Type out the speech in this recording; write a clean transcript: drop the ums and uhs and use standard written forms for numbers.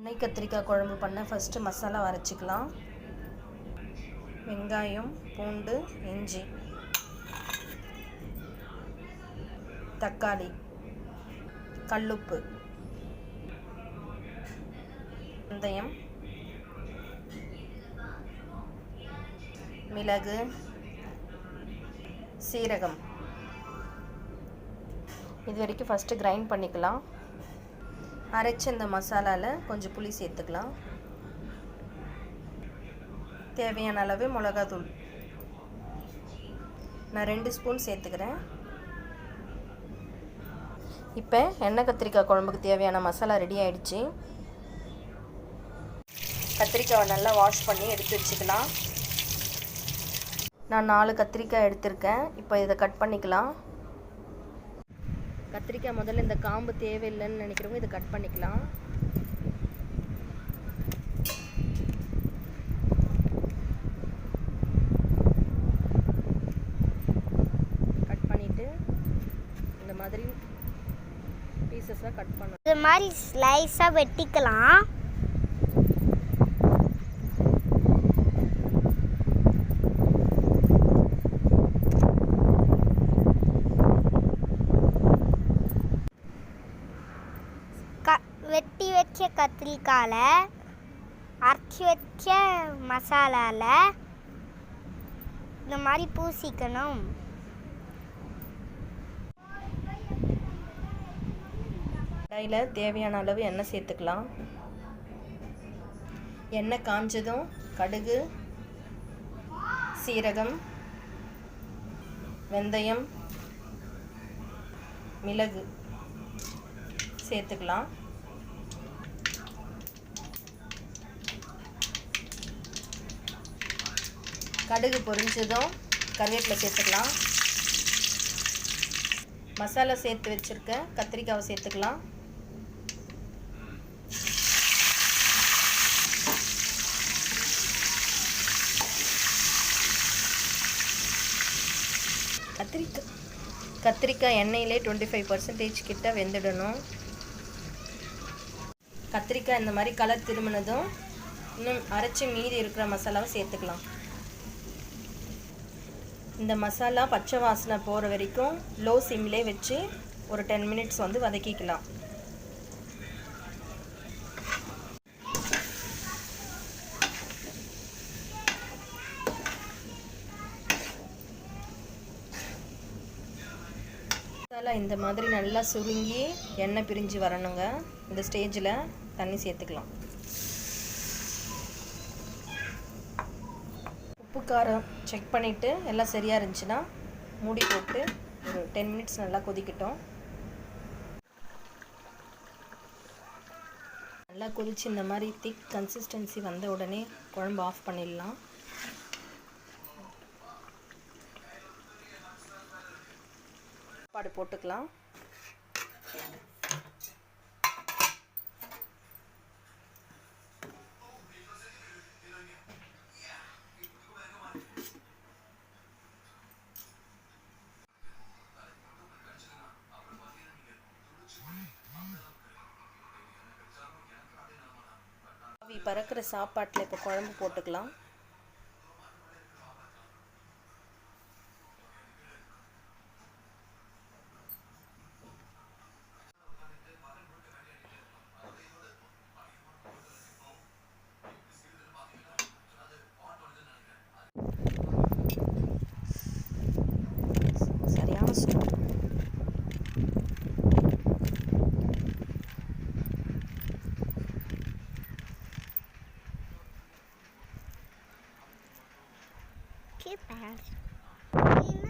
எண்ணெய் கத்திரிக்காய் குழம்பு பண்ண ஃபஸ்ட்டு மசாலா அரைச்சிக்கலாம். வெங்காயம், பூண்டு, இஞ்சி, தக்காளி, கல்லுப்பு, வெந்தயம், மிளகு, சீரகம். இது வரைக்கும் ஃபஸ்ட்டு கிரைண்ட் பண்ணிக்கலாம். அரைச்ச இந்த மசாலாவில் கொஞ்சம் புளி சேர்த்துக்கலாம். தேவையான அளவு மிளகாத்தூள் நான் 2 ஸ்பூன் சேர்த்துக்கிறேன். இப்போ எண்ணெய் கத்திரிக்காய் குழம்புக்கு தேவையான மசாலா ரெடி ஆகிடுச்சு. கத்திரிக்காயை நல்லா வாஷ் பண்ணி எடுத்து வச்சுக்கலாம். நான் 4 கத்திரிக்காய் எடுத்திருக்கேன். இப்போ இதை கட் பண்ணிக்கலாம். கத்திரிக்காய் முதல்ல இந்த காம்பு தேவையில்லைன்னு நினைக்கிறவங்க இதை கட் பண்ணிக்கலாம். கட் பண்ணிட்டு இந்த மாதிரி பீசஸாக கட் பண்ணணும். இது மாதிரி ஸ்லைஸாக வெட்டிக்கலாம். வெட்டி வச்ச கத்திரிக்காயில் அரைச்சி வச்ச மசாலாவில் இந்த மாதிரி பூசிக்கணும். கடாயில் தேவையான அளவு எண்ணெய் சேர்த்துக்கலாம். எண்ணெய் காஞ்சதும் கடுகு, சீரகம், வெந்தயம், மிளகு சேர்த்துக்கலாம். கடுகு பொரிஞ்சதும் கருவேப்பிலை சேர்த்துக்கலாம். மசாலா சேர்த்து வச்சுருக்க கத்திரிக்காவை சேர்த்துக்கலாம். கத்திரிக்காய் எண்ணெயிலே 25% கிட்ட வெந்துடணும். கத்திரிக்காய் இந்த மாதிரி கலர் திரும்பினதும் இன்னும் அரைச்சி மீதி இருக்கிற மசாலாவை சேர்த்துக்கலாம். இந்த மசாலா பச்சை வாசனை போகிற வரைக்கும் லோ சிம்லே வச்சு ஒரு 10 மினிட்ஸ் வந்து வதக்கிக்கலாம். மசாலா இந்த மாதிரி நல்லா சுருங்கி எண்ணெய் பிரிஞ்சு வரணுங்க. இந்த ஸ்டேஜில் தண்ணி சேர்த்துக்கலாம். உப்பு காரம் செக் பண்ணிவிட்டு எல்லாம் சரியாக இருந்துச்சுன்னா மூடி போட்டு ஒரு 10 மினிட்ஸ் நல்லா கொதிக்கட்டும். நல்லா கொதிச்சு இந்த மாதிரி திக் கன்சிஸ்டன்சி வந்த உடனே குழம்பு ஆஃப் பண்ணிடலாம். சாப்பாடு போட்டுக்கலாம். பறக்கிற சாப்பாட்டில் இப்போ குழம்பு போட்டுக்கலாம். சரியான சூப். Too bad.